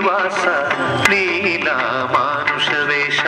నివాస నీలా మానుష వేష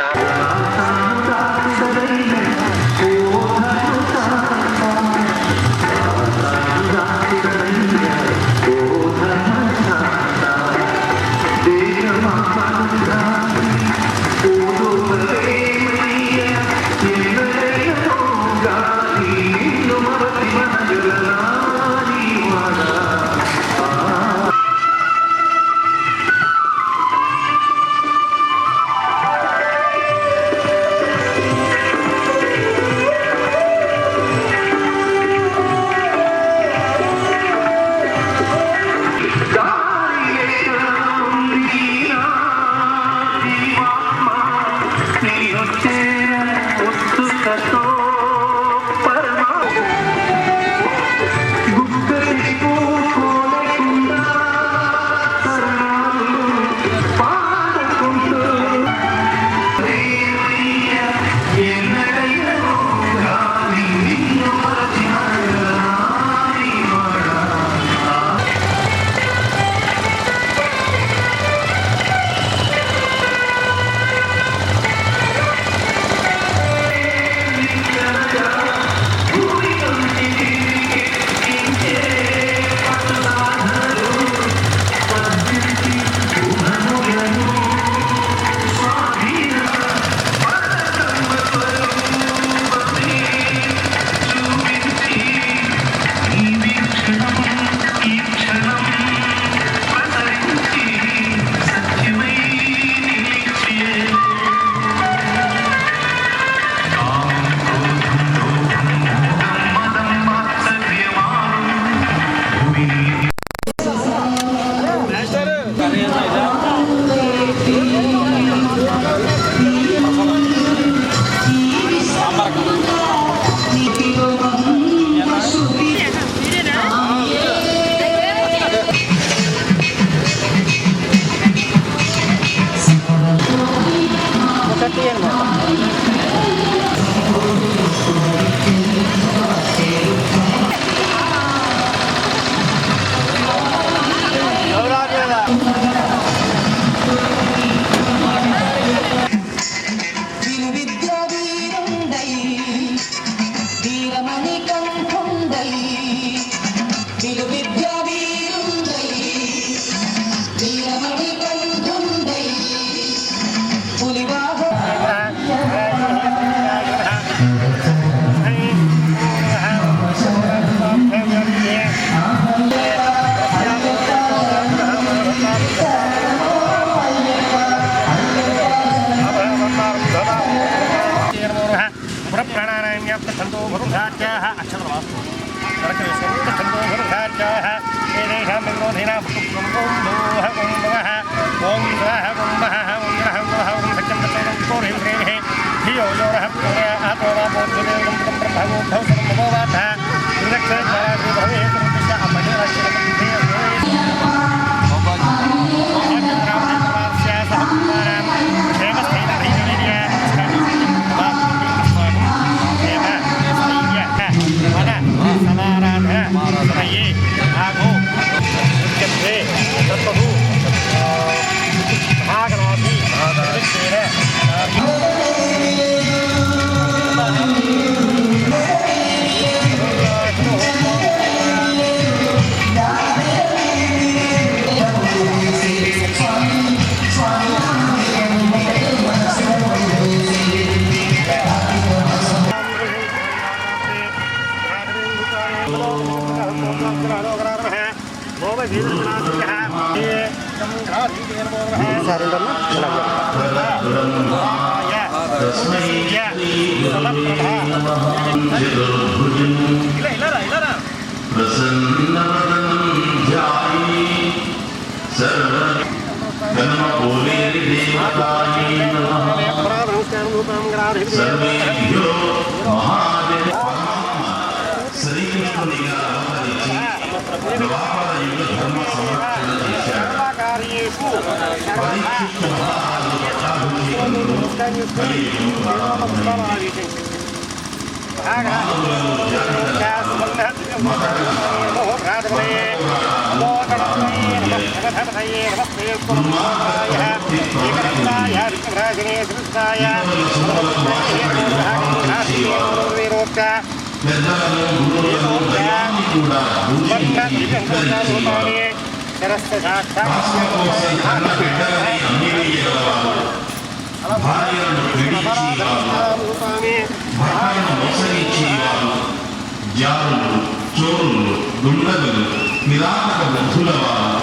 జారులు, చోరులు, దుండగులు, నిరాటక బుద్ధుల వారు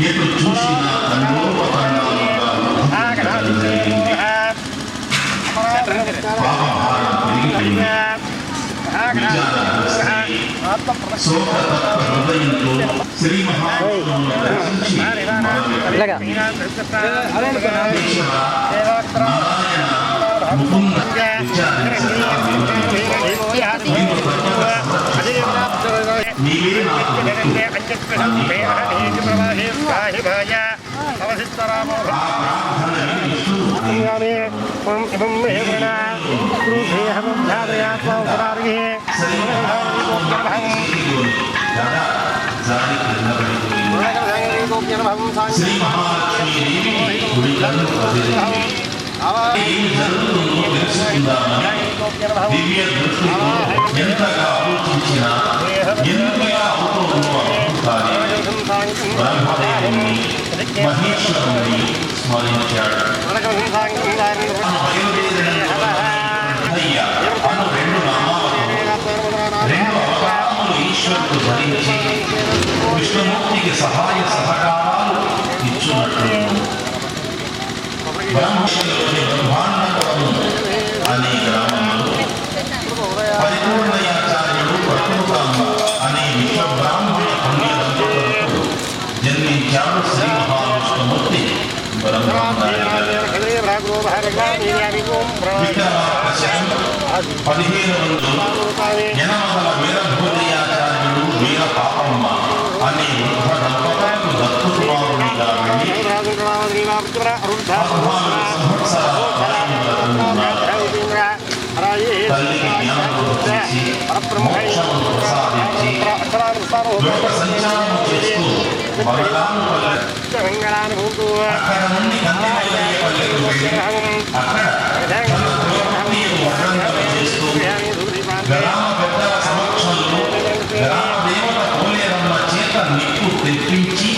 ఎటు చూసిన తండోపతండాలుగా పాపభారం పెరిగిపోయింది. శోకతత్వ హృదయంతో శ్రీ మహావిష్ణువును దర్శించి నారాయణ ముకుంద విచారించగా నీవే నాకు శ్రీ మహాలక్ష్మి గుడి కన్ను ఏమి జరుగుతుందో తెలుసుకుందామని దివ్య దృష్టితో ఎంతగా ఆలోచించినా ఎందుకలా అవుతుందో అర్థం కాని బ్రహ్మదేవుని మహేశ్వరుని స్మరించాడు. అను రెండు అవతారములు ఈశ్వరుడు ధరించి విష్ణుమూర్తికి సహాయ సహకారాలు ఇచ్చున్నట్లు బ్రహ్మశిలోని బ్రహ్మాండవము అనే గ్రామంలో పరిపూర్ణయాచార్యుడు ప్రకృతాంబ అనే విశ్వబ్రాహ్మణ పుణ్య దంపతులకు జన్మించాడు శ్రీ మహావిష్ణుమూర్తి బ్రహ్మాండాయ. 1500 యనమల వీరభూతయాచార్యుడు వీర పాపమ్మ అనే వృద్ధ దంపతులకు దత్తుకుమారునిగా వెళ్ళి 14 సంవత్సరాల తల్లికి జ్ఞానబోధ చేసి మోక్షమును ప్రసాదించి లోక సంచారము చేస్తూ అక్కడ నుండి గంగపల్లెకు వెళ్ళి అక్కడ తన ద్రౌపదిని వడ్రంగం చేస్తూ గ్రామ పెద్దల సమక్షంలో గ్రామ దేవత పోలేరమ్మ చేత నిప్పు తెప్పించి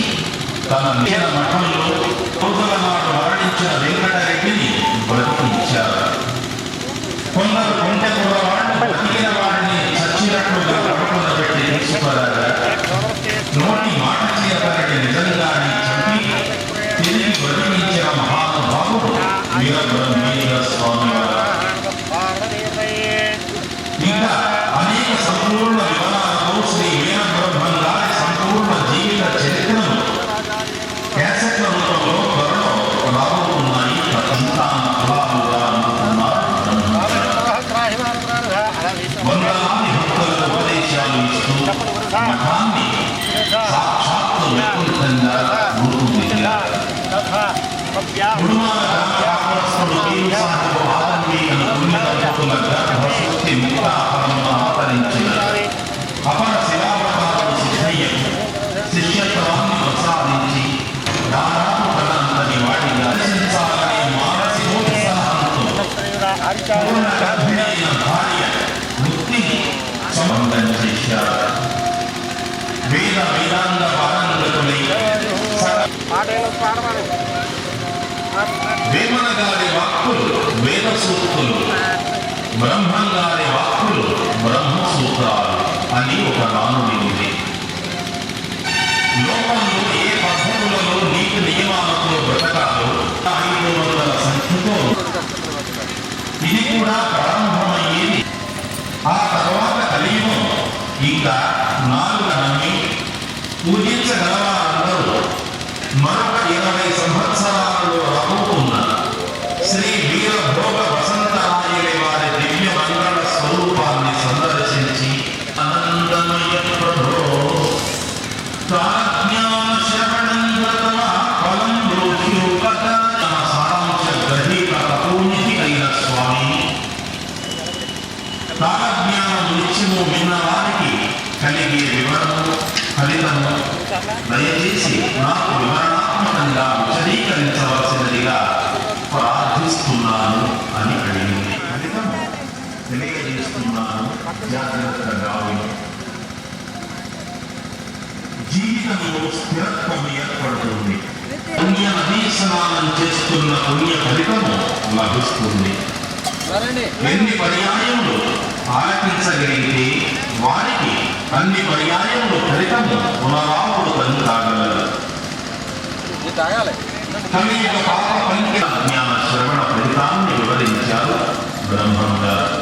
తన నీల మఠంలో రోజుల నాడు మరణించిన వెంకటరెడ్డిని బ్రతికించారు. కొందరు కొంటె కుర్రవాళ్ళు బతికిన వాడిని చచ్చినట్లుగా కడుపున పెట్టి తీసుకురాగా నోటి మాట చేతకి నిజంగానే చంపి తిరిగి బ్రతికించిన మహానుభావుడు వీరబ్రహ్మేంద్ర స్వామి వారు. ఇంకా అనేక సంపూర్ణ వివరాలతో శ్రీ వీరబ్రహ్మం గారి సంపూర్ణ జీవిత చరిత్రను క్యాసెట్ల రూపంలో త్వరలో రాబోతున్నాయి. సంతాన ఫలాలుగా అనుకున్నారు. వందలాది భక్తులకు ఉపదేశాలు ఇస్తూ మఠాన్ని సాక్షాత్తు వైకుంఠంగా రూపుదిద్దారు. గురుమాల గ్రామవాసుడు కీలు సాహిబు ఆలంబీకన పుణ్య దంపతుల గర్భశక్తి ముక్తాపరమును ఆచరించిన అపర శివావతారుడు సిద్ధయ్య శిష్యత్వాన్ని ప్రసాదించి దాదాపు తనంతని వాడిని దర్శించాలనే మానసికోత్సాహంతో పూర్ణ గర్భిణైన భార్య ముక్తిని సమంతం చేశారు. వేద వేదాంగ పారంగతులై వేమనగారి వాక్కులు వేద సూక్తులు, బ్రహ్మంగారి వాక్కులు బ్రహ్మసూత్రాలు అని ఒక నానుడి ఉంది. లోకంలో ఏ పద్ధతులలో నీతి నియమాలతో బ్రతకాలో 500 సంఖ్యతో ఇది కూడా ప్రారంభమయ్యేది. ఆ తర్వాత కలియుగం ఇంకా 4 నమ్మి పూజించగలవారందరూ మరొక 20 సంవత్సరాలలో రాబోతున్న శ్రీ వీరభోగ వసంతరాయలి వారి దివ్య మంగళ స్వరూపాన్ని సందర్శించి ఆనందమయ ప్రభో జ్ఞాన శ్రవణం కృత్వా ఫలం బ్రూహ్యో కథ సారాంశ గ్రహీత తపోనిధి అయిన స్వామి కాలజ్ఞానం నిత్యము విన్న వారికి కలిగే వివరము ఫలితము దయచేసి నాకు వివరణాత్మకంగా విశదీకరించవలసినదిగా ప్రార్థిస్తున్నాను అని అడిగింది. ఫలితము తెలియజేస్తున్నాను, జాగ్రత్తగా విను. జీవితంలో స్థిరత్వం ఏర్పడుతుంది. పుణ్య నదీ స్నానం చేస్తున్న పుణ్య ఫలితము లభిస్తుంది. ఎన్ని పర్యాయములు ఆలకించగలిగితే వారికి అన్ని పర్యాయములు ఫలితము పునరావృతం కాగలరు. కలియుగ పాప పంచ జ్ఞాన శ్రవణ ఫలితాన్ని వివరించారు బ్రహ్మంగారు.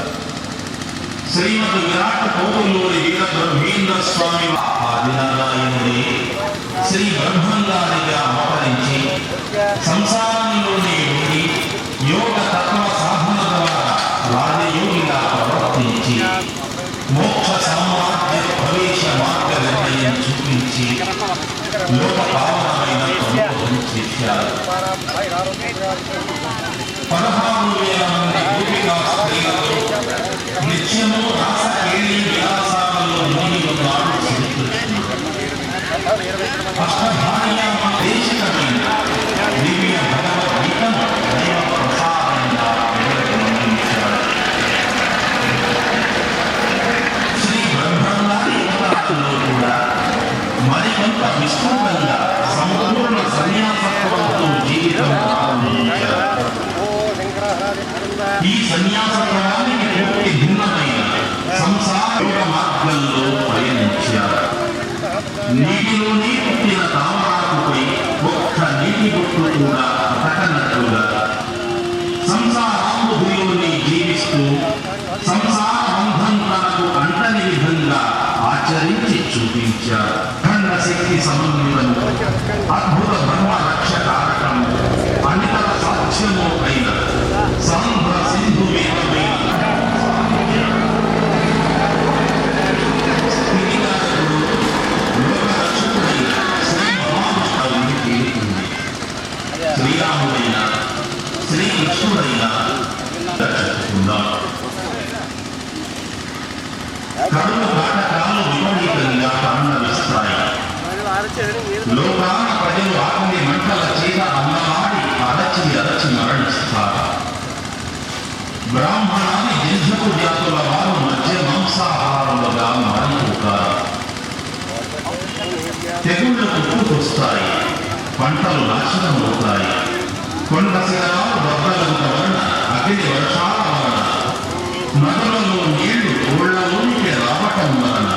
శ్రీమద్ విరాట్ కోవిలూరి వీర బ్రహ్మేంద్ర స్వామి ఆదినారాయణుడే శ్రీ బ్రహ్మంగారిగా అవతరించి సంసారంలోనే ఉండి యోగ తత్వ సాధన ద్వారా రాజయోగిగా ప్రవర్తించి మోక్ష సామ్రాజ్య ప్రవేశ మార్గ నిర్ణయం చూపించి లోక పావనమైన ప్రబోధం చేశారు. 16,000 మంది గోపికా స్త్రీలతో నిత్యము రాసకేళి విలాసాలలో మునిగి ఉన్నాడు శ్రీకృష్ణుడు. అష్టభార్యామ దేశికమైన దివ్య భగవద్గీతను దైవ ప్రసాదంగా అందించాడు. శ్రీ బ్రహ్మంగారి అవతారంలో కూడా మరికొంత విస్తృతంగా సంపూర్ణ సన్యాసత్వంతో జీవితం ప్రారంభించారు. ఈ సన్యాసత్వానికి పూర్తి భిన్నమైన సంసార మార్గంలో పయనించారు. నీటిలోనే పుట్టిన తామరాకుపై ఒక్క నీటి బొట్టు కూడా పట్టనట్లుగా సంసారానుభూతిలోనే జీవిస్తూ సంసార బంధం తనకు అంటని విధంగా ఆచరించి చూపించారు. ఖండ శక్తి సమన్వితం, అద్భుత బ్రహ్మ రక్షకారకం, అనితర సాధ్యము అయిన సాంద్ర సింధు వేదమైన స్థితిగారుడు లోకరక్షకుడైన శ్రీ మహావిష్ణువుని తేలుతుంది. శ్రీరాముడైన శ్రీకృష్ణుడైన రక్షించుకుందాం. కరుణ కాటకాలు విపరీతంగా తాండవిస్తాయి. లోకాన ప్రజలు ఆకలి మంటల చేత అన్నమాడి అరచి మరణిస్తారు. బ్రాహ్మణాది జింజకు జాతుల వారు మధ్య మాంసాహారులుగా మారిపోతారు. తెగుళ్ళు పుట్టుకొస్తాయి, పంటలు నాశనమవుతాయి. కొండ శిఖరాలు బద్దలంత వలన, అగ్ని వర్షాల వలన, నదులలో నీళ్లు ఊళ్ళలోనికి రావటం వలన,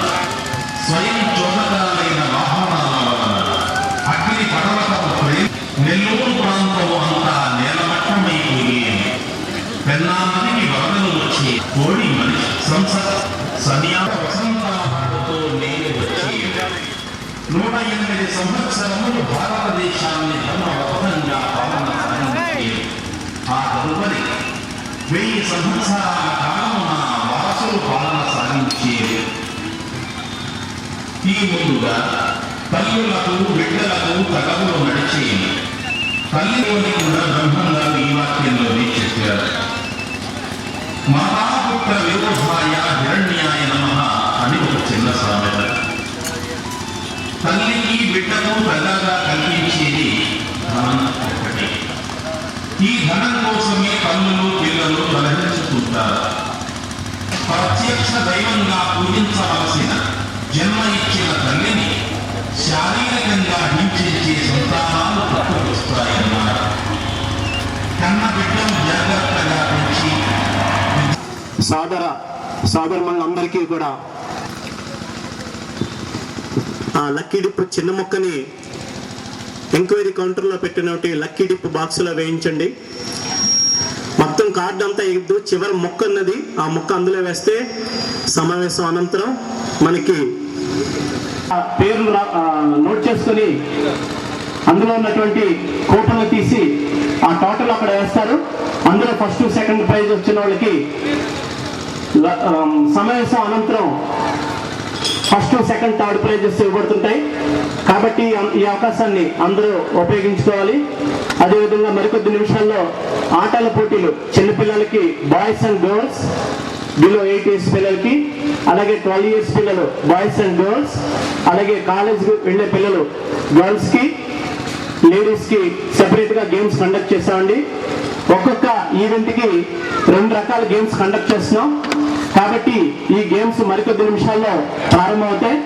స్వయం చోదకాలైన వాహనాల వలన, అగ్ని పర్వతపు నెల్లూరు ప్రాంతం అంతా నేలమట్టమైపోయేది. పెన్నా నదికి వరదలు వచ్చి కోడి మనిషి సన్యాస వసంతాలతో నేను వచ్చేది. 108 సంవత్సరములు భారతదేశాన్ని ధర్మబద్ధంగా పాలన సాగించేది. ఆ తదుపరి 1000 సంవత్సరాల కాలమున వారసులు పాలన సాగించేది. ఈ ముందుగా తల్లులకు బిడ్డలకు తగవులు నడిచేది. తల్లిలోని కూడా బ్రహ్మంగారు ఈ వాక్యంలోనే చెప్పారు. మాతాపుత్ర విరోధాయ హిరణ్యాయ నమః అని ఒక చిన్న సామెత. తల్లికి బిడ్డకు తగగా కల్పించేది ధనం ఒకటి. ఈ ధనం కోసమే తల్లులు పిల్లలు తలహించుకుంటారు. ప్రత్యక్ష దైవంగా పూజించవలసిన జన్మ ఇచ్చిన తల్లిని శారీరకంగా హింసించే సంతానాలు పుట్టుకొస్తాయన్నారు. కన్న బిడ్డను జాగ్రత్తగా పెంచి సాధారణందరికీ కూడా ఆ లక్కీ డిప్ చిన్న మొక్కని ఎంక్వైరీ కౌంటర్లో పెట్టినట్టు లక్కీ డిప్ బాక్స్లో వేయించండి. మొత్తం కార్డు అంతా ఇద్దు, చివరి మొక్క ఉన్నది, ఆ మొక్క అందులో వేస్తే సమావేశం అనంతరం మనకి పేర్లు నోట్ చేసుకొని అందులో ఉన్నటువంటి కూపన్లు తీసి ఆ టోటల్ అక్కడ వేస్తారు. అందులో ఫస్ట్ సెకండ్ ప్రైజ్ వచ్చిన వాళ్ళకి సమావేశం అనంతరం ఫస్ట్ సెకండ్ థర్డ్ ప్రైజెస్ ఇవ్వబడుతుంటాయి. కాబట్టి ఈ అవకాశాన్ని అందరూ ఉపయోగించుకోవాలి. అదేవిధంగా మరికొద్ది నిమిషాల్లో ఆటల పోటీలు చిన్నపిల్లలకి boys and girls, below 8 years పిల్లలకి, అలాగే 12 years పిల్లలు బాయ్స్ అండ్ గర్ల్స్, అలాగే కాలేజ్కి వెళ్ళే పిల్లలు గర్ల్స్కి లేడీస్కి సెపరేట్గా గేమ్స్ కండక్ట్ చేస్తామండి. ఒక్కొక్క ఈవెంట్కి 2 రకాల గేమ్స్ కండక్ట్ చేస్తున్నాం. కాబట్టి ఈ గేమ్స్ మరికొద్ది నిమిషాల్లో ప్రారంభమవుతాయి.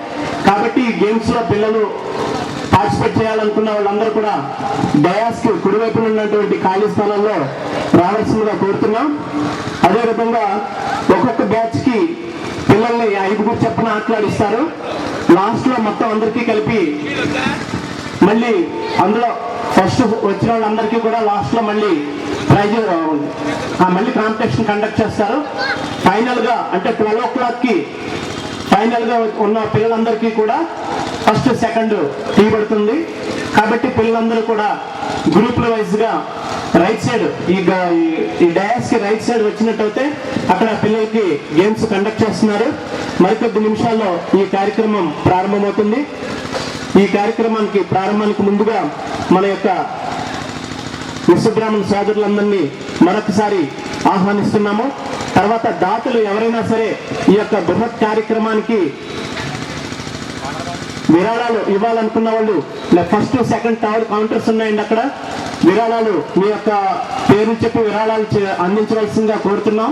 కాబట్టి ఈ గేమ్స్లో పిల్లలు పార్టిసిపేట్ చేయాలనుకున్న వాళ్ళందరూ కూడా డయాస్కి కుడివైపున ఉన్నటువంటి ఖాళీ స్థానాల్లో రావాల్సిందిగా కోరుతున్నాం. అదేవిధంగా ఒక్కొక్క బ్యాచ్కి పిల్లల్ని 5 చొప్పున ఆటలాడిస్తారు. లాస్ట్లో మొత్తం అందరికీ కలిపి మళ్ళీ అందులో ఫస్ట్ వచ్చిన వాళ్ళందరికీ కూడా లాస్ట్లో మళ్ళీ ప్రైజ్ మళ్ళీ కాంపిటీషన్ కండక్ట్ చేస్తారు. ఫైనల్గా అంటే 12 o'clockకి ఫైనల్గా ఉన్న పిల్లలందరికీ కూడా ఫస్ట్ సెకండ్ తీయబడుతుంది. కాబట్టి పిల్లలందరూ కూడా గ్రూపుల వైజ్గా రైట్ సైడ్ ఈ డయాస్కి రైట్ సైడ్ వచ్చినట్టయితే అక్కడ పిల్లలకి గేమ్స్ కండక్ట్ చేస్తున్నారు. మరికొద్ది నిమిషాల్లో ఈ కార్యక్రమం ప్రారంభమవుతుంది. ఈ కార్యక్రమానికి ప్రారంభానికి ముందుగా మన యొక్క విశ్వబ్రాహ్మణ సోదరులందరినీ మరొకసారి ఆహ్వానిస్తున్నాము. తర్వాత దాతలు ఎవరైనా సరే ఈ యొక్క బృహత్ కార్యక్రమానికి విరాళాలు ఇవ్వాలనుకున్న వాళ్ళు ఫస్ట్ సెకండ్ థర్డ్ కౌంటర్స్ ఉన్నాయండి. అక్కడ విరాళాలు మీ యొక్క పేరు చెప్పి విరాళాలు అందించవలసిందిగా కోరుతున్నాం.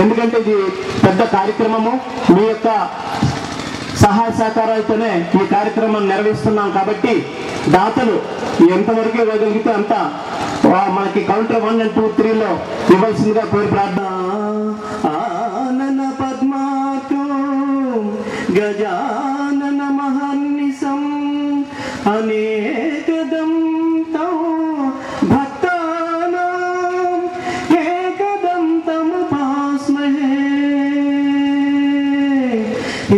ఎందుకంటే ఇది పెద్ద కార్యక్రమము. మీ యొక్క సహాయ సహకారాలతోనే ఈ కార్యక్రమం నిర్వహిస్తున్నాం. కాబట్టి దాతలు ఎంతవరకు ఇవ్వగలిగితే అంత మనకి కౌంటర్ 1 and 2, 3లో ఇవ్వాల్సిందిగా కోరి ప్రార్థన. ఆనన పద్మాతో గజానన మహర్నిశం అనేకదం తో భక్తానాం ఏకదం తముపాస్మహే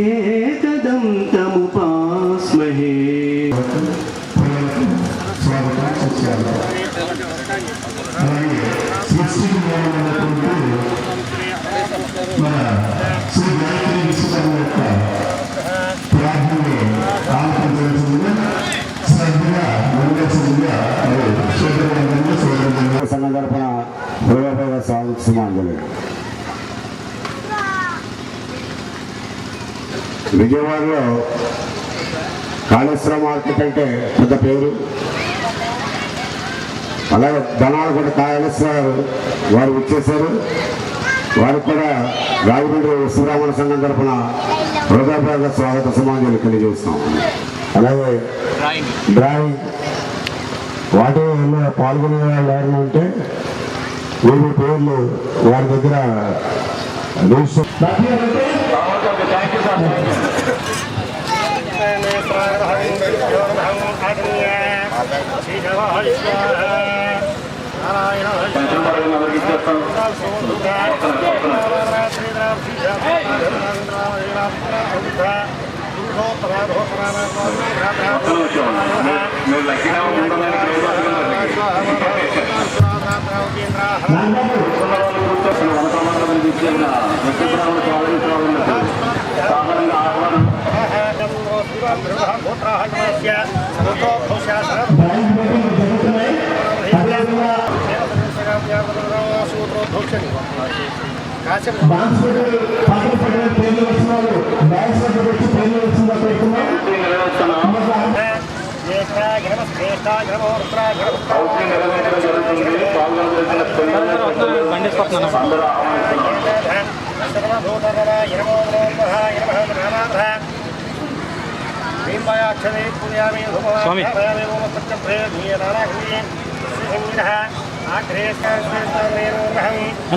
ఏకదం తముపాస్మహే. సంఘం తరఫున హృదయపూర్వక స్వాగతం. విజయవాడలో కాళేశ్వరం మార్కెట్ అంటే పెద్ద పేరు. అలాగే ధనాలకొండ కాళేశ్వర వారు వచ్చేసారు. వారికి కూడా రాజమండ్రి విశ్వబ్రాహ్మణ సంఘం తరఫున హృదయపూర్వక స్వాగత సమాజాలు తెలియజేస్తున్నాం. అలాగే డ్రాయింగ్ వాటిలో పాల్గొనే వాళ్ళు ఎవరైనా ఉంటే వీరి పేర్లు వారి దగ్గర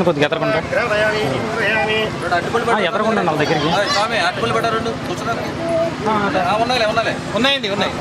కొద్దిగా ఎదరకుండా ఎదరకుండా వాళ్ళ దగ్గరికి ఉన్నాయండి ఉన్నాయి.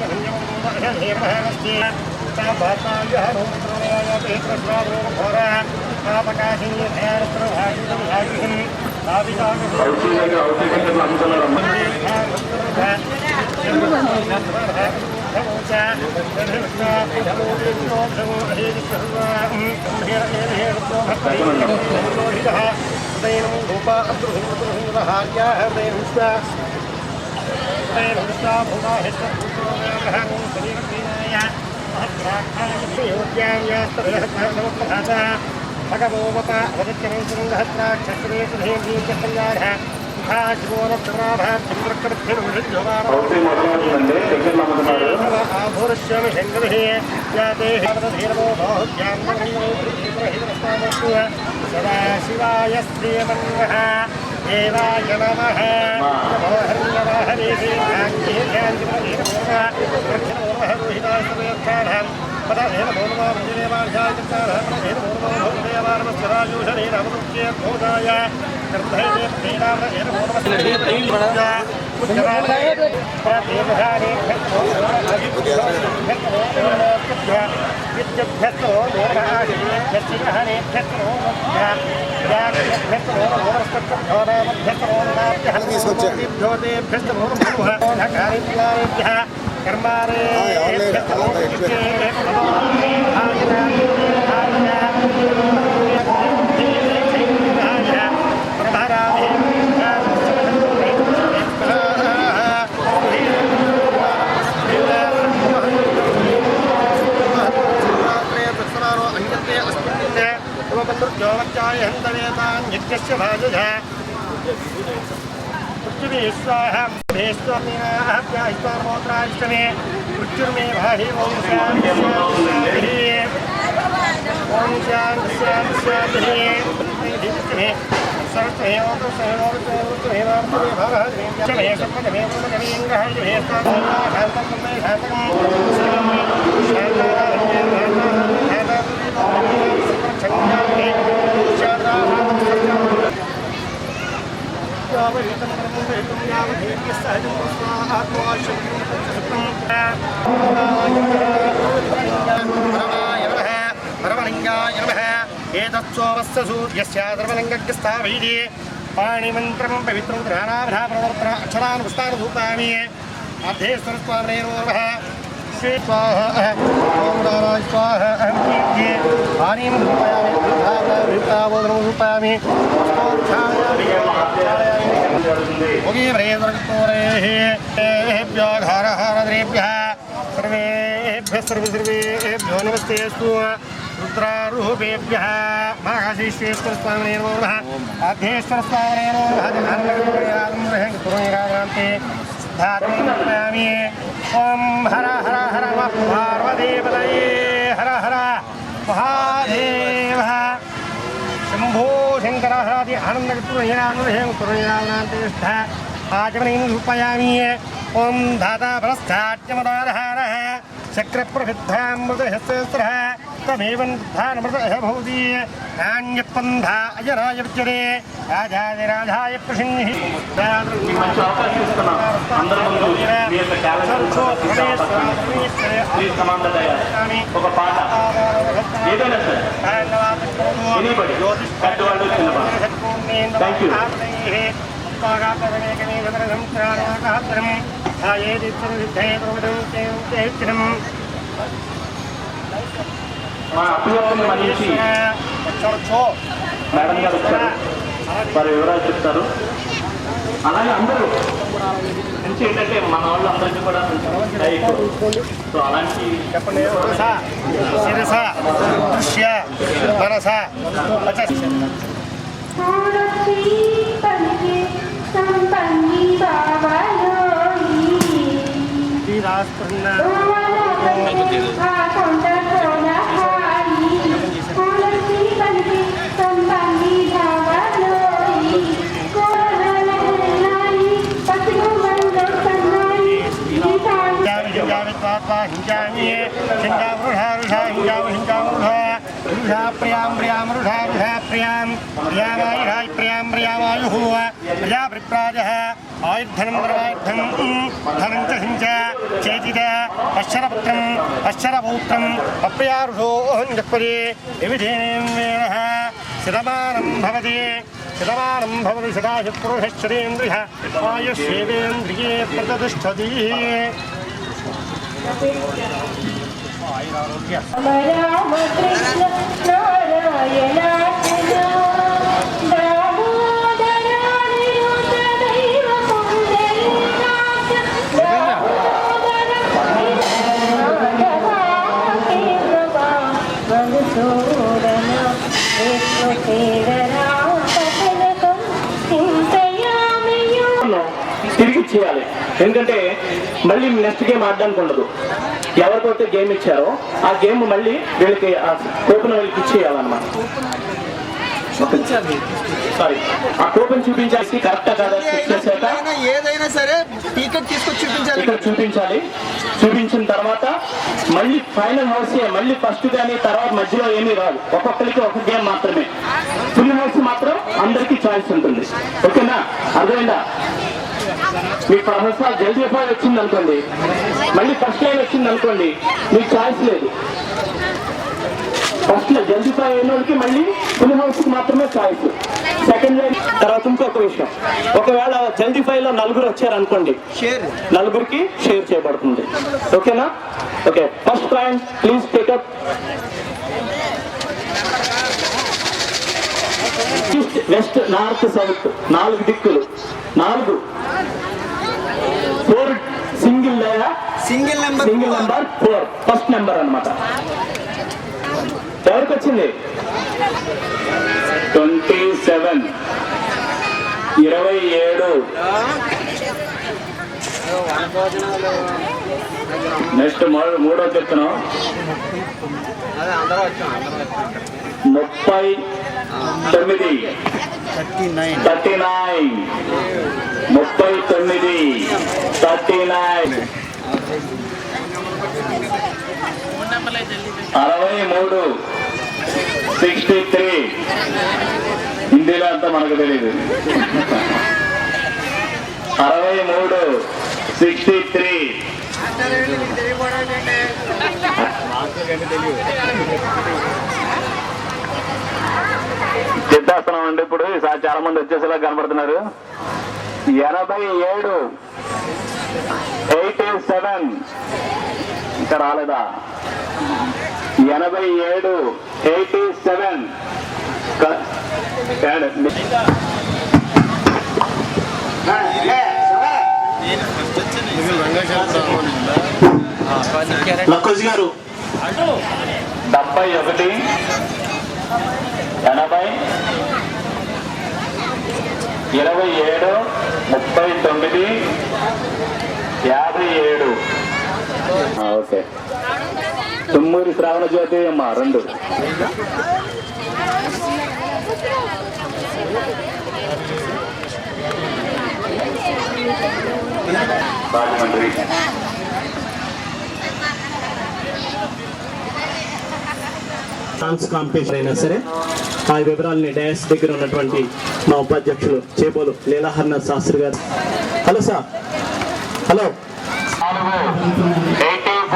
సదాశివాయ శ్రీమన్మః దేవాయ నమః పాణిమంత్రం పవిత్రం ధ్యానాభ్రాప్రవర్తన అక్షరాన్ పుష్పాన్ని ధూపామి అర్ధేశ్వర స్వామి నమః శ్రీ స్వాహ ఓం నారాయణ స్వాహ అహంకీర్తి పాణిం ధూపయామి ధూపావోదనం ధూపామి ఓకే వ్రేదర్గోరేభ్యో ఘర హరద్రేభ్యః सर्वेभ्यो नमस्तेस्तु रुद्रारूपेभ्यः महाकाशीश्वेश्वर स्वामिने नमः आद्येश्वर स्वामिने नमः ओम हर हर हर पार्वतीपतये हर हर महादेव शंभो शंकर हरादि आनंदगुरुनाथ आचमनीं रूपयामि ओम धाता भ्रष्टाच्यमदारः चक्रप्रसिद्धामृतहस्तेस्त्रः तमेव धानमृतः भवति नान्यपन्था अजराय विद्यते राजाधिराजाय प्रसिन्निः మా అభివృద్ధిని మనిషి మేడం గారు వచ్చారు, వారి వివరాలు చెప్తారు. అలాగే అందరూ మంచి ఏంటంటే మన వాళ్ళు అందరికీ కూడా సో అలాంటి చెప్పండి. శిరస దృశ్య మనస आयुर्धनं धर्मायुर्धं धनं च सिञ्च चेतित अक्षरपुत्रम् अक्षरपौत्रम् अप्यारुषो जक्पदे विविधेनेन्द्रियः शतमानं भवति सदाशिवपुरुषश्चरेन्द्रियः आयुष्येवेन्द्रिये प्रतिष्ठति. राम कृष्ण नारायण चिन्तयामि తిరిగి ఇచ్చేయాలి. ఎందుకంటే మళ్ళీ నెక్స్ట్ గేమ్ ఆడడానికి ఉండదు. ఎవరికైతే గేమ్ ఇచ్చారో ఆ గేమ్ మళ్ళీ వీళ్ళకి కూపన్ వీళ్ళకి ఇచ్చేయాలన్నమాట. సారీ, ఆ కూపన్ చూపించాల్సి కరెక్టా కాదా చెక్ చేశాక ఏదైనా సరే టికెట్ తీసుకొచ్చి చూపించాలి. ఇక్కడ చూపించాలి. చూపించిన తర్వాత మళ్ళీ ఫైనల్ హౌస్ మళ్ళీ ఫస్ట్ కానీ తర్వాత మధ్యలో ఏమీ రాదు. ఒక్కొక్కరికి ఒక గేమ్ మాత్రమే. ఫుల్ హౌస్ మాత్రం అందరికీ చాయిస్ ఉంటుంది. ఓకేనా? అర్థమైందా? మీకు 10 సార్లు జల్దీ ఫైవ్ వచ్చింది అనుకోండి, మళ్ళీ ఫస్ట్ లైన్ వచ్చింది అనుకోండి, మీకు చాయిస్ లేదు. ఫస్ట్ లో జల్దీ ఫైవ్ అయిన వాళ్ళకి మళ్ళీ ఫుల్ హౌస్ కి మాత్రమే చాయిస్. సెకండ్ లైన్ తర్వాత ఇంకొక విషయం, ఒకవేళ జల్దీ ఫైవ్ లో 4 వచ్చారనుకోండి, 4కి షేర్ చేయబడుతుంది. ఓకేనా? Okay, first point please take up. East west north south 4 దిక్కులు, 4 4 సింగిల్ నెంబర్ 4 ఫస్ట్ నెంబర్ అన్నమాట. ఎవరికి వచ్చింది? 27 27. నెక్స్ట్ మూడో చెప్తున్నాం 39 39 39 63 63. హిందీలో అంతా మనకు తెలియదు. 63 63. చెప్పేస్తున్నాం అండి. ఇప్పుడు ఈసారి చాలా మంది వచ్చేసేలా కనబడుతున్నారు. 87 87. ఇంకా రాలేదా? 87 87. లక్కోజీ గారు 71 80 27 39 57. ఓకే. తుమ్మూరి శ్రావణ జ్యోతి అమ్మ 2. రాజమండ్రి డాన్స్ కాంపిటీషన్ అయినా సరే ఆ వివరాలని డయాస్ దగ్గర ఉన్నటువంటి మా ఉపాధ్యక్షులు చేబోలు లీలాహర్ణ శాస్త్రి గారు. Hello sir. హలో. 53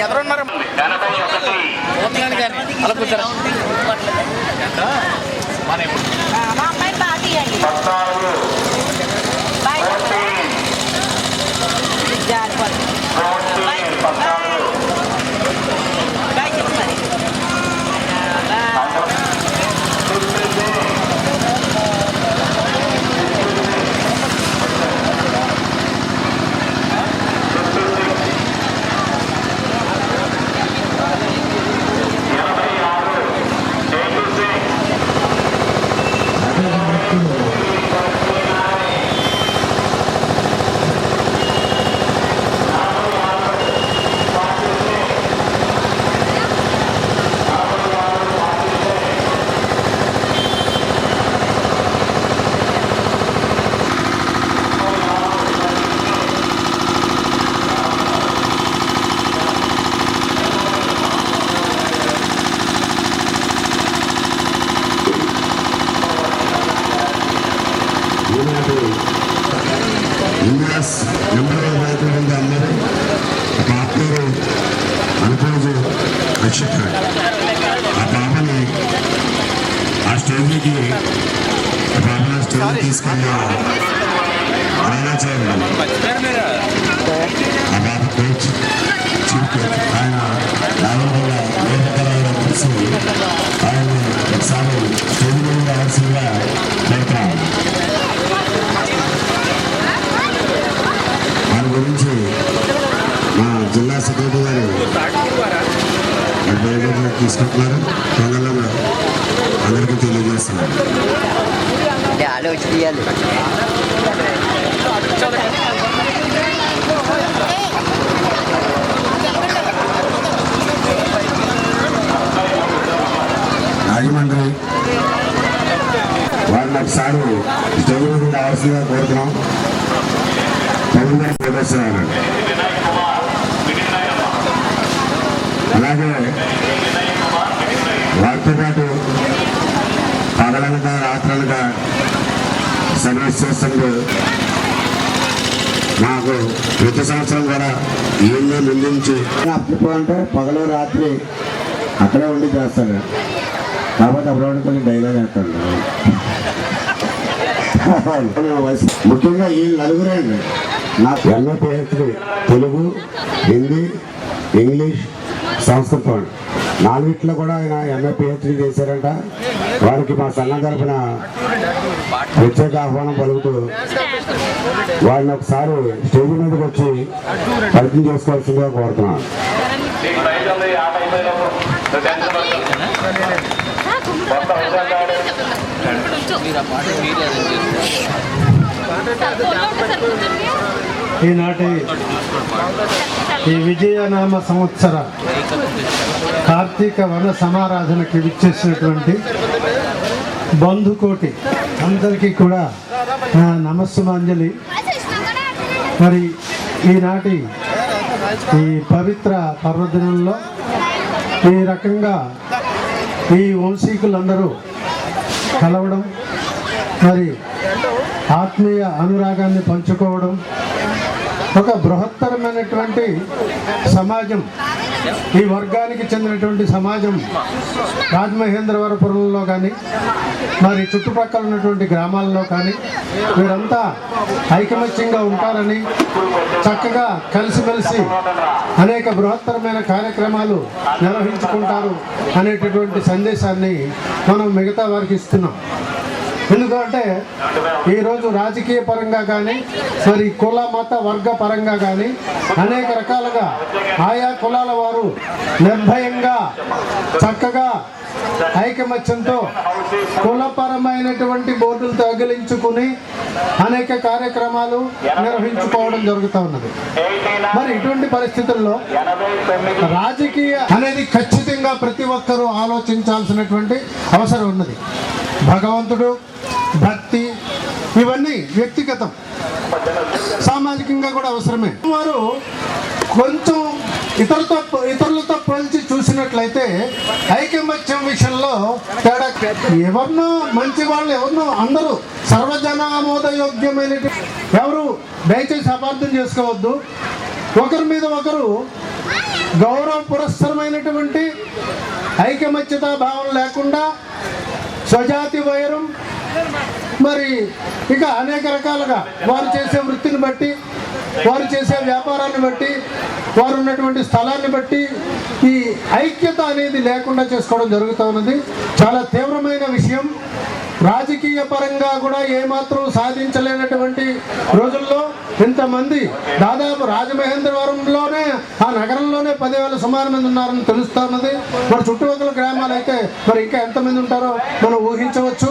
ఎవరున్నారు? 81 అలా కూర్చోరా. 1 చేసుకుంటున్నారు. తొందరలో అందరికీ తెలియజేస్తున్నారు. ఆలో వచ్చి తీయాలి. రాజమండ్రి వారిని ఒకసారి స్టేజ్ మీద కావాల్సిందిగా కోరుతున్నాం. తమిళనాడు ప్రదర్శన అలాగే వారితో పాటు పగలనగా రాత్రలుగా సర్వీస్ చేస్తుంటూ మాకు ప్రతి సంవత్సరం కూడా ఈయన్ని ముందుంచి అంటే పగలు రాత్రి అక్కడే ఉండి చేస్తాడు. కాబట్టి అప్పుడు కొంచెం డైలాగ్ వేస్తాడు. ముఖ్యంగా ఈ నలుగురే అండి. నాకు MA PhD Telugu, Hindi, English, సంస్కృతం 4 కూడా ఆయన ఎంఏ పిహెచ్డి చేశారంట. వారికి మా సంఘం తరఫున ప్రత్యేక ఆహ్వానం పలుకుతూ వారిని ఒకసారి స్టేజ్ మీదకి వచ్చి పరిచయం చేసుకోవాల్సిందిగా కోరుతున్నాను. ఈనాటి ఈ విజయనామ సంవత్సర కార్తీక వన సమారాధనకి విచ్చేసినటువంటి బంధుకోటి అందరికీ కూడా నా నమస్సుమాంజలి. మరి ఈనాటి ఈ పవిత్ర పర్వదినంలో ఈ రకంగా ఈ వంశీకులందరూ కలవడం, మరి ఆత్మీయ అనురాగాన్ని పంచుకోవడం, ఒక బృహత్తరమైనటువంటి సమాజం, ఈ వర్గానికి చెందినటువంటి సమాజం రాజమహేంద్రవరపురంలో కానీ మరి చుట్టుపక్కల ఉన్నటువంటి గ్రామాల్లో కానీ వీరంతా ఐకమత్యంగా ఉంటారని, చక్కగా కలిసిమెలిసి అనేక బృహత్తరమైన కార్యక్రమాలు నిర్వహించుకుంటారు అనేటటువంటి సందేశాన్ని మనం మిగతా వారికి ఇస్తున్నాం. ఎందుకంటే ఈరోజు రాజకీయ పరంగా కానీ మరి కుల మత వర్గ పరంగా కానీ అనేక రకాలుగా ఆయా కులాల వారు నిర్భయంగా చక్కగా ఐకమత్యంతో కులపరమైనటువంటి బోర్డులు తగిలించుకుని అనేక కార్యక్రమాలు నిర్వహించుకోవడం జరుగుతూ ఉన్నది. మరి ఇటువంటి పరిస్థితుల్లో రాజకీయ అనేది ఖచ్చితంగా ప్రతి ఒక్కరూ ఆలోచించాల్సినటువంటి అవసరం ఉన్నది. భగవంతుడు, భక్తి ఇవన్నీ వ్యక్తిగతం, సామాజికంగా కూడా అవసరమే. వారు కొంచెం ఇతరులతో పోల్చి చూసినట్లయితే ఐకమత్యం విషయంలో తేడా. ఎవరినో మంచి వాళ్ళు ఎవరినో అందరూ సర్వజనామోదయోగ్యమైన ఎవరు దయచేసి అపార్థం చేసుకోవద్దు. ఒకరి మీద ఒకరు గౌరవ పురస్సరమైనటువంటి ఐకమత్యతా భావం లేకుండా స్వజాతి వైరం, మరి ఇక అనేక రకాలుగా వారు చేసే వృత్తిని బట్టి, వారు చేసే వ్యాపారాన్ని బట్టి, వారు ఉన్నటువంటి స్థలాన్ని బట్టి ఈ ఐక్యత అనేది లేకుండా చేసుకోవడం జరుగుతూ ఉన్నది. చాలా తీవ్రమైన విషయం. రాజకీయ పరంగా కూడా ఏమాత్రం సాధించలేనటువంటి రోజుల్లో ఇంతమంది దాదాపు రాజమహేంద్రవరంలోనే ఆ నగరంలోనే 10,000 సుమారు మంది ఉన్నారని తెలుస్తున్నది. మరి చుట్టుపక్కల గ్రామాలు అయితే మరి ఇంకా ఎంతమంది ఉంటారో మనం ఊహించవచ్చు.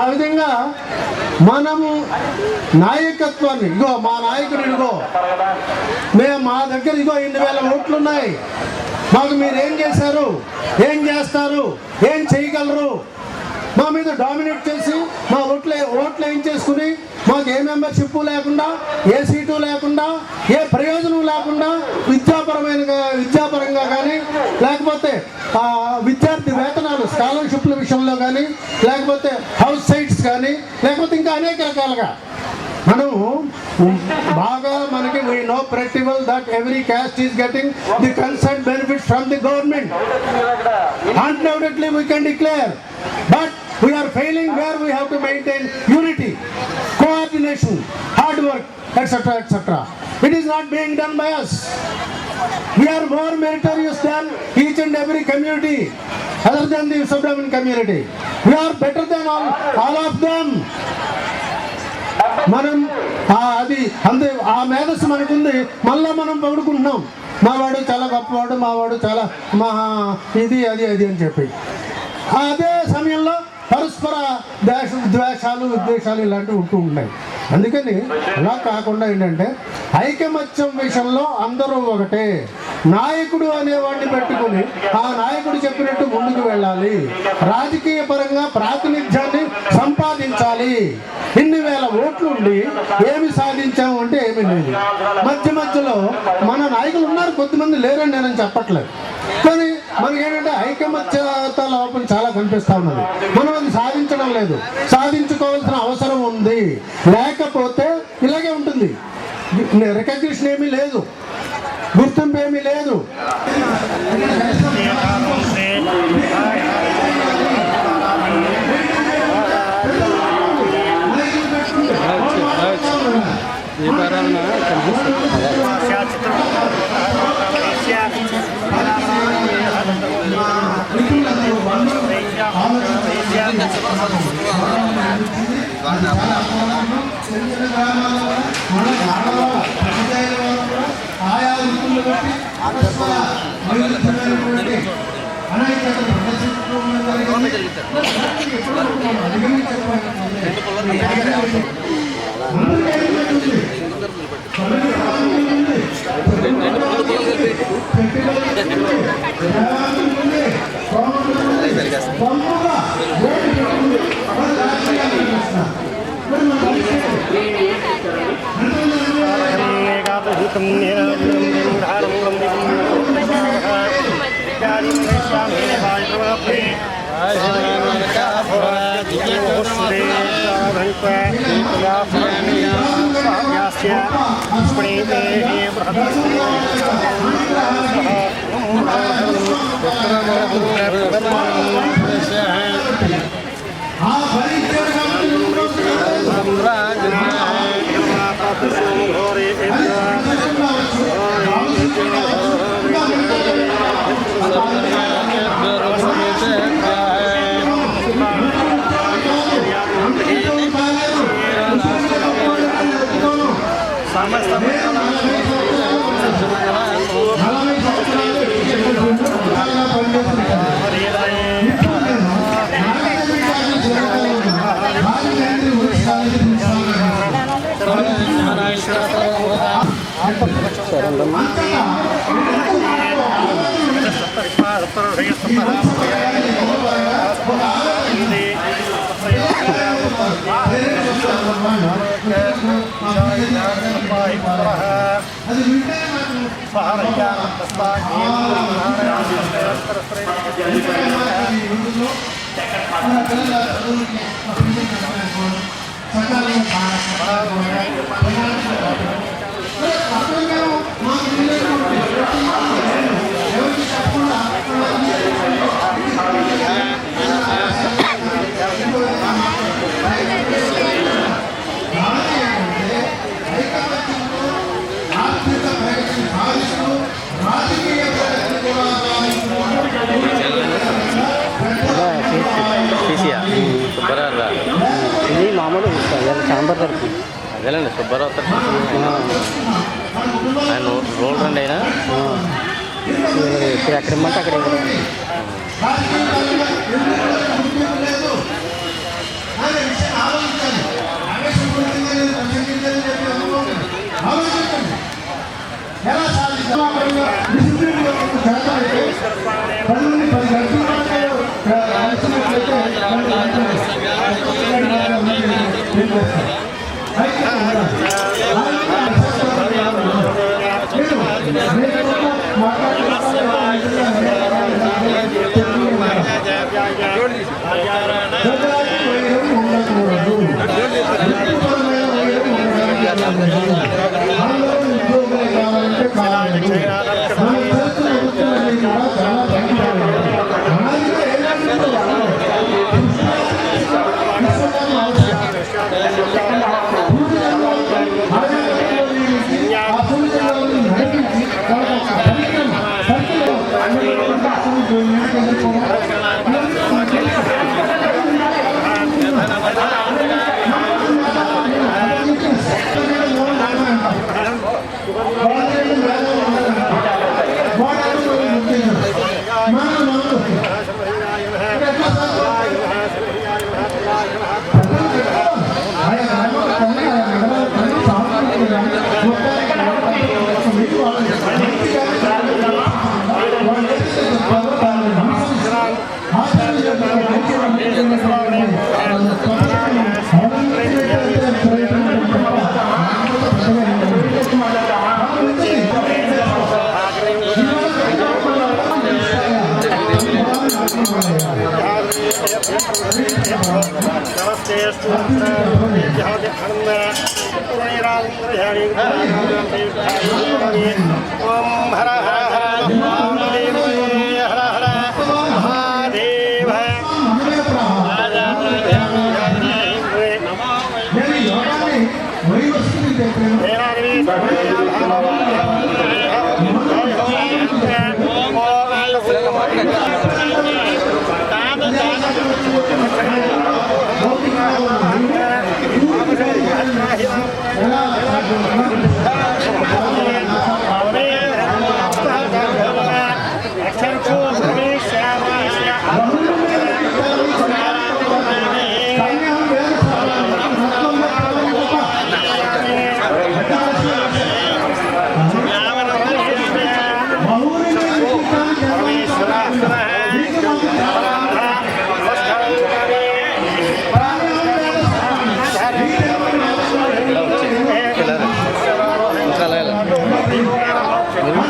ఆ విధంగా మనము నాయకత్వాన్ని, ఇగో మా నాయకుడు, ఇదిగో మేము మా దగ్గర ఇగో 8,000 ఓట్లు ఉన్నాయి, మాకు మీరు ఏం చేశారు, ఏం చేస్తారు, ఏం చేయగలరు, మా మీద డామినేట్ చేసి మా ఓట్లు వేయించేసుకుని మాకు ఏ మెంబర్షిప్ లేకుండా, ఏ సీటు లేకుండా, ఏ ప్రయోజనం లేకుండా విద్యాపరంగా కానీ, లేకపోతే విద్యార్థి వేతనాలు స్కాలర్షిప్ల విషయంలో కానీ, లేకపోతే హౌస్ సైట్స్ కానీ, లేకపోతే ఇంకా అనేక రకాలుగా మనము బాగా మనకి we know pretty well that every caste is getting the concerned benefits from the government. Undoubtedly we can declare, but we are failing where we have to maintain unity, coordination, hard work, etc., etc. It is not being done by us. We are more meritorious than each and every community other than the Subramanian community. We are better than all of them. మనం అది అంతే, ఆ మేధస్సు మనకుంది. మళ్ళా మనం పొగుడుకుంటున్నాం. మావాడు చాలా గొప్పవాడు, మావాడు చాలా మహా ఇది అది అది అని చెప్పి అదే సమయంలో పరస్పర ద్వేషాలు విద్వేషాలు ఇలాంటివి ఉంటూ ఉన్నాయి. అందుకని అలా కాకుండా ఏంటంటే ఐకమత్యం విషయంలో అందరూ ఒకటే. నాయకుడు అనేవాడిని పెట్టుకుని ఆ నాయకుడు చెప్పినట్టు ముందుకు వెళ్ళాలి. రాజకీయ పరంగా ప్రాతినిధ్యాన్ని సంపాదించాలి. ఇన్ని వేల ఓట్లు ఉండి ఏమి సాధించాము అంటే ఏమీ లేదు. మధ్య మధ్యలో మన నాయకులు ఉన్నారు, కొద్దిమంది లేరని నేను చెప్పట్లేదు. కానీ మనకి ఏంటంటే ఐకమత్యత లోపం చాలా కనిపిస్తూ ఉన్నది. మనం అది సాధించడం లేదు. సాధించుకోవాల్సిన అవసరం ఉంది. లేకపోతే ఇలాగే ఉంటుంది. రికగ్నిషన్ ఏమీ లేదు, గుర్తింపు ఏమీ లేదు. ఆయా వృత్తులు బట్టి అనైక్యతను ఇది మామూలు సాంబార్ తరపు అదేలేండి సుబ్బారావు తరపు ఆయన రోల్ రండి అయినా ఇప్పుడు ఎక్కడ ఇమ్మంటే అక్కడ ఓం హర హర హర మహాదేవ హర హర మహాదేవ నేను ఈ యోగాన్ని వైవస్సుని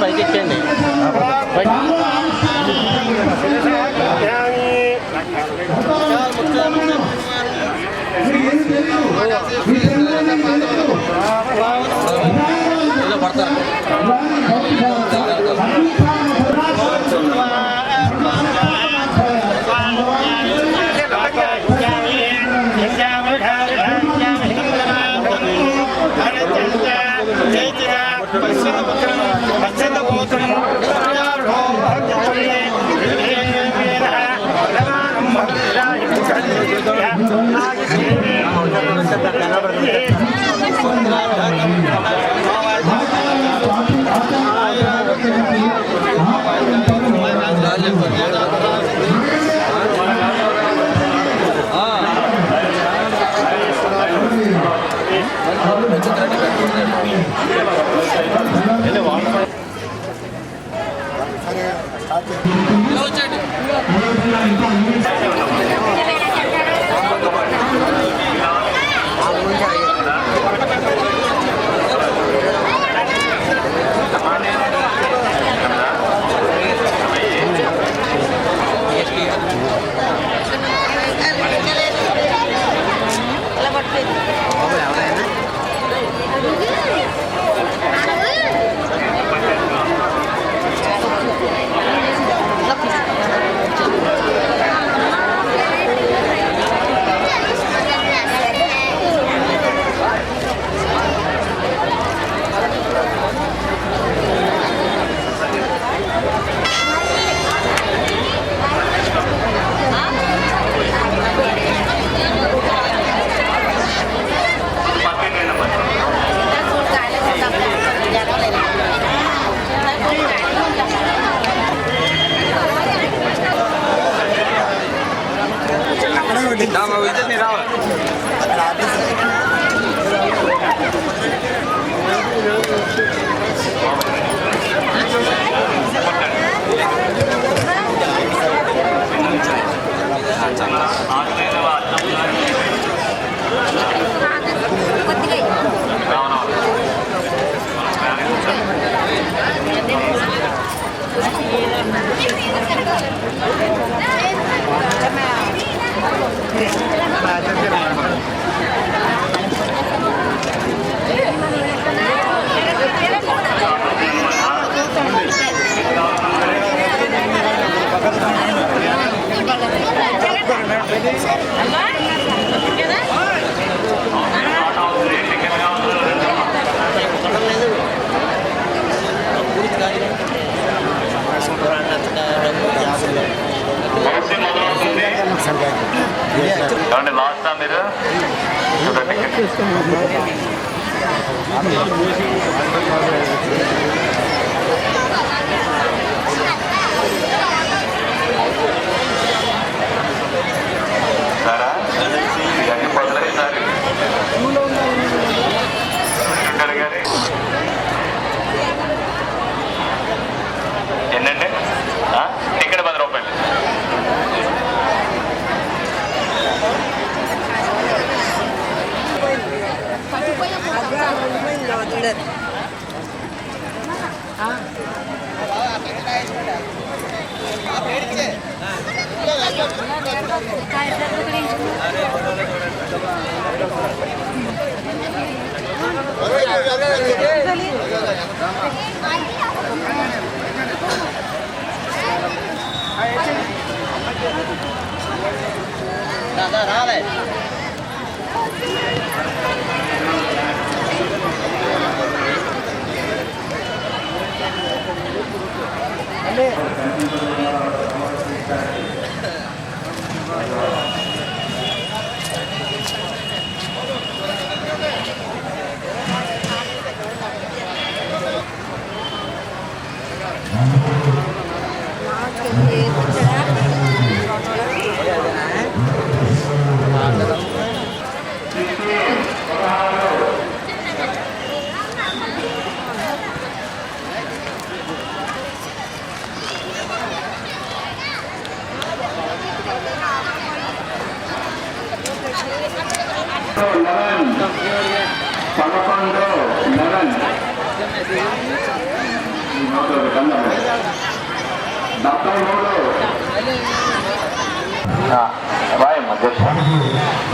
పైకి ఎక్కండి పడతారు లాస్ట్ మీరు సరే ఇవన్నీ బదులైనారు కానీ ఏంటంటే టికెట్ 10 రూపాయలు. काय రాలే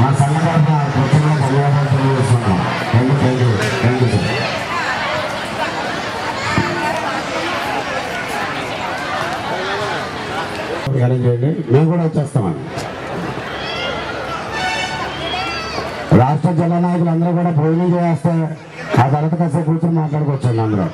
మా సంఘటన ప్రత్యేకంగా ధన్యవాదాలు తెలియజేస్తున్నాం. Thank you sir. అరేంజ్ చేయండి, మేము కూడా వచ్చేస్తామండి. రాష్ట్ర జిల్లా నాయకులు అందరూ కూడా భోజనం చేస్తే ఆ తర్వాత కాసేపు కూర్చొని మాట్లాడుకోవచ్చండి అందరూ.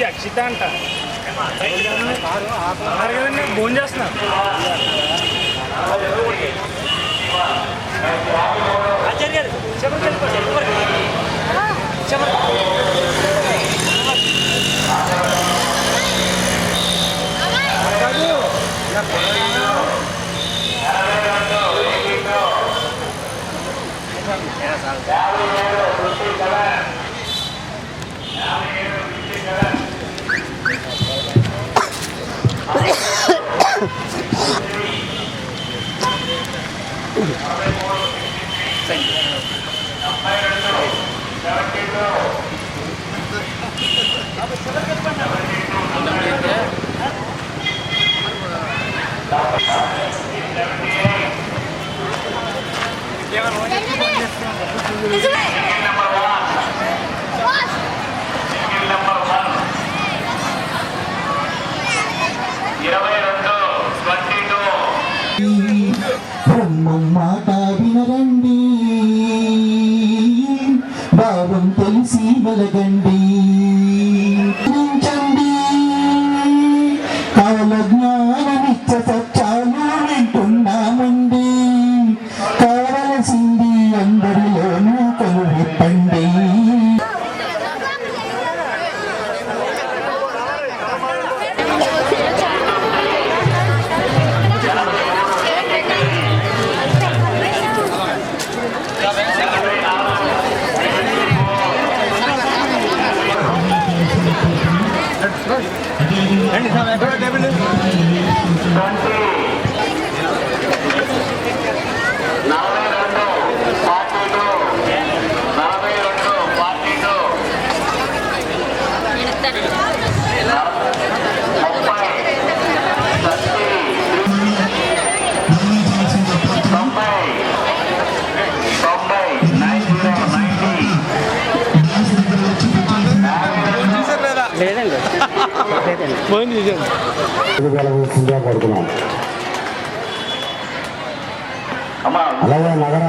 అక్షిత అంట ఫోన్ చేస్తున్నా. మాట వినరండి, భావం తెలిసి వెలగండి, కాల జ్ఞానమిచ్చ సత్యాలు వింటున్నామండి, కావలసింది అందరిలోనూ కనువిప్పండి. పడుతున్నాం. అలాగే నగర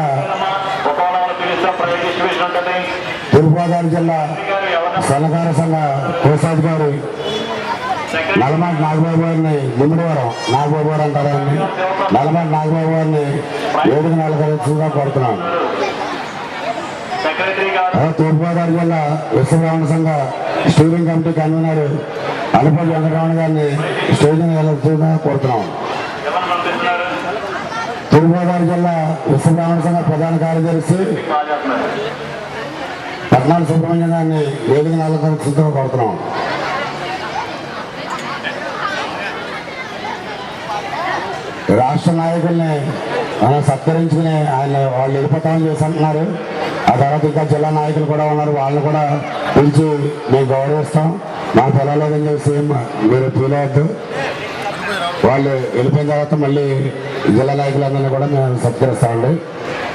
తూర్పుగోదావరి జిల్లా సన్నకార సంఘ కోశాధికారి నల్లమాటి నాగబాబు గారిని గుమ్మడివారం నాగబాబు గారు అంటారండి, నల్లమాటి నాగబాబు గారిని వేదిక నెలకొల్సిందిగా కోరుతున్నాను. సెక్రటరీ గారు తూర్పుగోదావరి జిల్లా విశ్వబ్రాహ్మణ సంఘ steering committee convener Anupalli Venkataramana గారిని స్టేజ్ నెలకొల్సిందిగా కోరుతున్నాం. ఎవరు పంపిస్తున్నారు? తూర్పుగోదావరి జిల్లా విశ్వబ్రాహ్మణ సంఘ ప్రధాన కార్యదర్శి బాగా చేస్తున్నారు. పట్నాల సుబ్రహ్మణ్యం గారిని వేదిక నెలకొల్సిందిగా కోరుతున్నాం. రాష్ట్ర నాయకుల్ని మనం సత్కరించుకుని ఆయన వాళ్ళు వెళ్ళిపోతామని చేసి అంటున్నారు. ఆ తర్వాత ఇంకా జిల్లా నాయకులు కూడా ఉన్నారు, వాళ్ళని కూడా పిలిచి మేము గౌరవిస్తాం. మాకు పిలవలేదని చెప్పి మీరు ఫీల్ అవ్వద్దు. వాళ్ళు వెళ్ళిపోయిన తర్వాత మళ్ళీ జిల్లా నాయకులందరినీ కూడా మేము సత్కరిస్తామండి.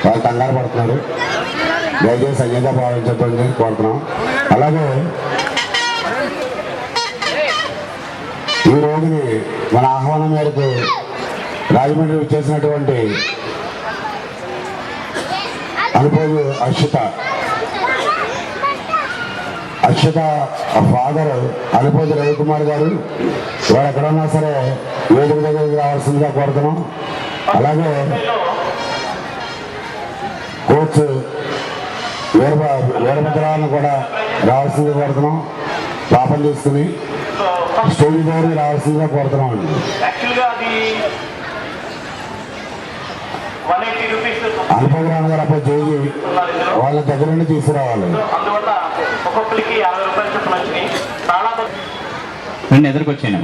వాళ్ళు కంగారు పడుతున్నారు, దయచేసి సంజీత భావించద్దని కోరుతున్నాం. అలాగే ఈ రోజుని మన ఆహ్వానం మేరకు రాజమండ్రి చేసినటువంటి అనుపోదు అక్షత ఫాదర్ అనుపోదు రవికుమార్ గారు, వారు ఎక్కడ ఉన్నా సరే వేదిక దగ్గరికి రావాల్సిందిగా కోరుతున్నాం. అలాగే కోచ్ వీరభద్రాన్ని కూడా రావాల్సిందిగా కోరుతున్నాం. పాపం తీసుకుని స్టేజ్ దగ్గరికి రావాల్సిందిగా కోరుతున్నాం అండి. యాక్చువల్గా అది 180 రూపీస్ అనుపగ్రహణ గారు అప్పుడు చేసి వాళ్ళ దగ్గర నుండి తీసుకురావాలి. అందువల్ల ఒక్కొక్కరికి 50 రూపాయలు చొప్పున వచ్చినాయి. చాలా నేను ఎదురుకొచ్చాను.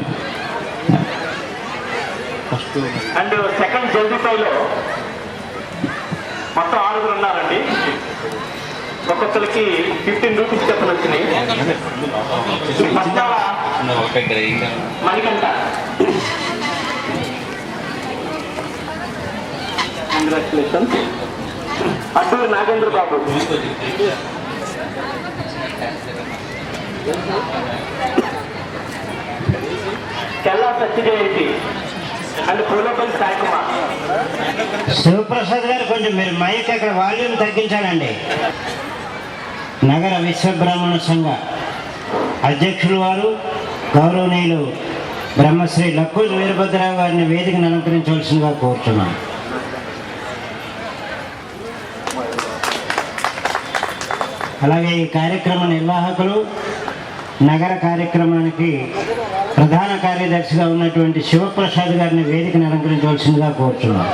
అండ్ సెకండ్ జల్దీపైలో మొత్తం 6 ఉన్నారండి. ఒక్కొక్కరికి 15 రూపీస్ చొప్పున వచ్చినాయి. మణికంఠ కంగ్రాచులేషన్స్. అడ్డూరు నాగేంద్ర బాబు, కెల్లా సత్యజయంతి అండ్ పూలపల్లి సాయి కుమార్. శివప్రసాద్ గారు కొంచెం మీరు మైక్ అక్కడ వాల్యూమ్ తగ్గించాలండి. నగర విశ్వబ్రాహ్మణ సంఘ అధ్యక్షులు వారు గౌరవనీయులు బ్రహ్మశ్రీ లక్కూరు వీరభద్రరావు గారిని వేదికను అలంకరించవలసిందిగా కోరుతున్నాను. అలాగే ఈ కార్యక్రమ నిర్వాహకులు నగర కార్యక్రమానికి ప్రధాన కార్యదర్శిగా ఉన్నటువంటి శివప్రసాద్ గారిని వేదికను అలంకరించవలసిందిగా కోరుతున్నాను.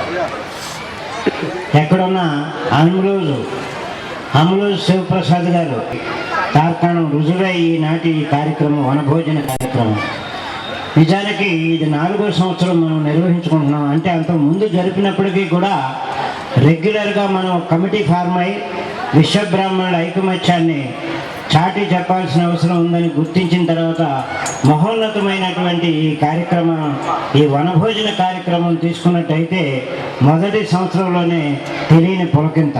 ఎక్కడున్న అమలూరు శివప్రసాద్ గారు తార్కాణం రుజువై ఈనాటి ఈ కార్యక్రమం వనభోజన కార్యక్రమం. నిజానికి ఇది 4వ సంవత్సరం మనం నిర్వహించుకుంటున్నాం. అంటే అంత ముందు జరిపినప్పటికీ కూడా రెగ్యులర్గా మనం కమిటీ ఫార్మ్ అయి విశ్వబ్రాహ్మణుల ఐకమత్యాన్ని చాటి చెప్పాల్సిన అవసరం ఉందని గుర్తించిన తర్వాత మహోన్నతమైనటువంటి ఈ కార్యక్రమం, ఈ వనభోజన కార్యక్రమం తీసుకున్నట్టయితే మొదటి సంవత్సరంలోనే తెలియని పులకింత.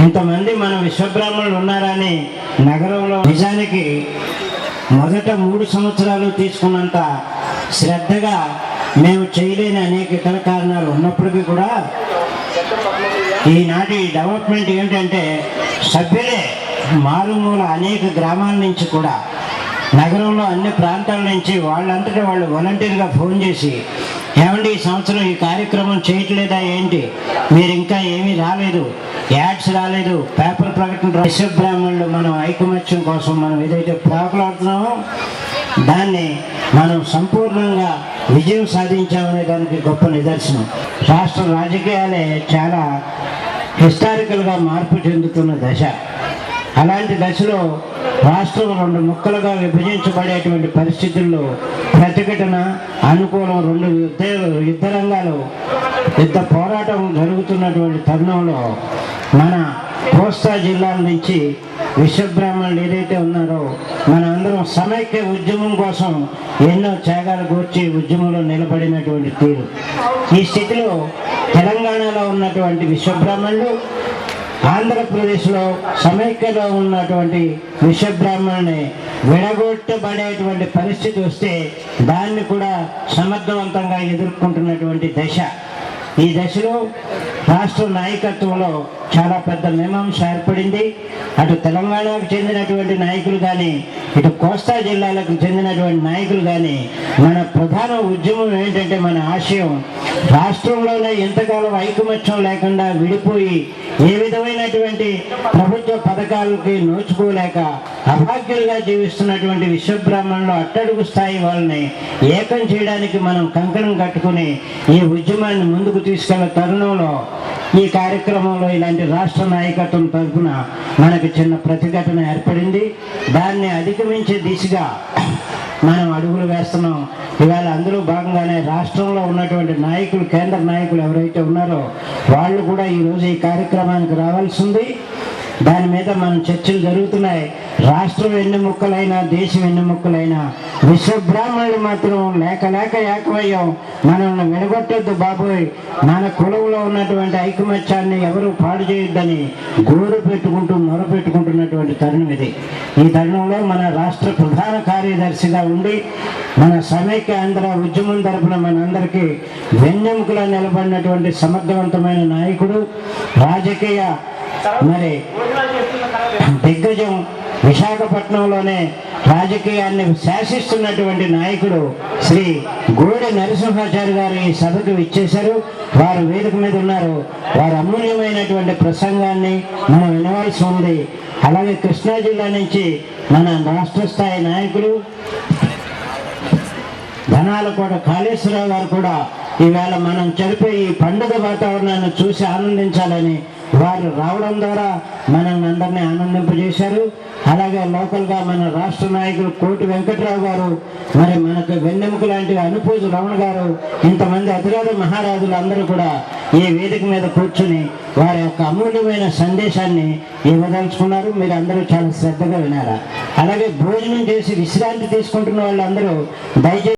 ఇంతమంది మన విశ్వబ్రాహ్మణులు ఉన్నారని నగరంలో నిజానికి మొదట 3 సంవత్సరాలు తీసుకున్నంత శ్రద్ధగా మేము చేయలేని అనేక ఇతర కారణాలు ఉన్నప్పటికీ కూడా ఈనాటి డెవలప్మెంట్ ఏమిటంటే సభ్యులే మారుమూల అనేక గ్రామాల నుంచి కూడా నగరంలో అన్ని ప్రాంతాల నుంచి వాళ్ళంతటా వాళ్ళు వాలంటీర్గా ఫోన్ చేసి, ఏమండి ఈ సంవత్సరం ఈ కార్యక్రమం చేయట్లేదా ఏంటి, మీరు ఇంకా ఏమీ రాలేదు, యాడ్స్ రాలేదు, పేపర్ ప్రకటన. విశ్వబ్రాహ్మణులు మనం ఐకమత్యం కోసం మనం ఏదైతే ప్రాకులాడుతున్నామో దాన్ని మనం సంపూర్ణంగా విజయం సాధించామనే దానికి గొప్ప నిదర్శనం. రాష్ట్ర రాజకీయాలే చాలా హిస్టారికల్గా మార్పు చెందుతున్న దశ. అలాంటి దశలో రాష్ట్రం 2 ముక్కలుగా విభజించబడేటువంటి పరిస్థితుల్లో ప్రతిఘటన అనుకూలం 2 యుద్ధ రంగాలు యుద్ధ పోరాటం జరుగుతున్నటువంటి తరుణంలో మన కోస్తా జిల్లాల నుంచి విశ్వబ్రాహ్మణులు ఏదైతే ఉన్నారో మన అందరం సమైక్య ఉద్యమం కోసం ఎన్నో త్యాగాలు కూర్చి ఉద్యమంలో నిలబడినటువంటి తీరు. ఈ స్థితిలో తెలంగాణలో ఉన్నటువంటి విశ్వబ్రాహ్మణులు, ఆంధ్రప్రదేశ్లో సమైక్యలో ఉన్నటువంటి విశ్వబ్రాహ్మణుని విడగొట్టబడేటువంటి పరిస్థితి వస్తే దాన్ని కూడా సమర్థవంతంగా ఎదుర్కొంటున్నటువంటి దశ. ఈ దశలో రాష్ట్ర నాయకత్వంలో చాలా పెద్ద మీమాంస ఏర్పడింది. అటు తెలంగాణకు చెందినటువంటి నాయకులు కానీ, ఇటు కోస్తా జిల్లాలకు చెందినటువంటి నాయకులు కానీ, మన ప్రధాన ఉద్యమం ఏంటంటే, మన ఆశయం రాష్ట్రంలోనే ఇంతకాలం ఐకమత్యం లేకుండా విడిపోయి ఏ విధమైనటువంటి ప్రభుత్వ పథకాలకి నోచుకోలేక అభాగ్యులుగా జీవిస్తున్నటువంటి విశ్వబ్రాహ్మణులు అట్టడుగు స్థాయి వాళ్ళని ఏకం చేయడానికి మనం కంకణం కట్టుకుని ఈ ఉద్యమాన్ని ముందుకు తీసుకెళ్లే తరుణంలో ఈ కార్యక్రమంలో ఇలాంటి రాష్ట్ర నాయకత్వం తరఫున మనకు చిన్న ప్రతిఘటన ఏర్పడింది. దాన్ని అధిగమించే దిశగా మనం అడుగులు వేస్తున్నాం. ఇవాళ అందులో భాగంగానే రాష్ట్రంలో ఉన్నటువంటి నాయకులు, కేంద్ర నాయకులు ఎవరైతే ఉన్నారో వాళ్ళు కూడా ఈరోజు ఈ కార్యక్రమానికి రావాల్సి ఉంది. దాని మీద మనం చర్చలు జరుగుతున్నాయి. రాష్ట్రం ఎన్ని ముక్కలైనా, దేశం ఎన్ని ముక్కలైనా, విశ్వబ్రాహ్మణులు మాత్రం లేక లేక ఏకమయ్యాం. మనల్ని విడగొట్టొద్దు బాబోయ్, మన కులంలో ఉన్నటువంటి ఐకమత్యాన్ని ఎవరు పాడు చేయొద్దని గోరు పెట్టుకుంటూ మొరపెట్టుకుంటున్నటువంటి తరుణం ఇది. ఈ తరుణంలో మన రాష్ట్ర ప్రధాన కార్యదర్శిగా ఉండి మన సమైక్య ఆంధ్ర ఉద్యమం తరపున మనందరికీ వెన్నెముకలా నిలబడినటువంటి సమర్థవంతమైన నాయకుడు, రాజకీయ మరి దిగ్గజం, విశాఖపట్నంలోనే రాజకీయాన్ని శాసిస్తున్నటువంటి నాయకుడు శ్రీ గోడె నరసింహాచారి గారు ఈ సభకు ఇచ్చేశారు. వారు వేదిక మీద ఉన్నారు. వారు అమూల్యమైనటువంటి ప్రసంగాన్ని మనం వినవలసి ఉంది. అలాగే కృష్ణా జిల్లా నుంచి మన రాష్ట్ర స్థాయి నాయకులు ధనాలకోట కాళేశ్వరరావు గారు కూడా ఈవేళ మనం జరిపే ఈ పండుగ వాతావరణాన్ని చూసి ఆనందించాలని వారు రావడం ద్వారా మనల్ని అందరినీ ఆనందింపజేశారు. అలాగే లోకల్గా మన రాష్ట్ర నాయకులు కోటి వెంకట్రావు గారు, మరి మనకు వెన్నెముక లాంటి అనుపూజ రమణ గారు, ఇంతమంది అతిరాజ మహారాజులు అందరూ కూడా ఈ వేదిక మీద కూర్చుని వారి యొక్క అమూల్యమైన సందేశాన్ని ఇవ్వదలుచుకున్నారు. మీరు అందరూ చాలా శ్రద్ధగా వినారా. అలాగే భోజనం చేసి విశ్రాంతి తీసుకుంటున్న వాళ్ళందరూ దయచేసి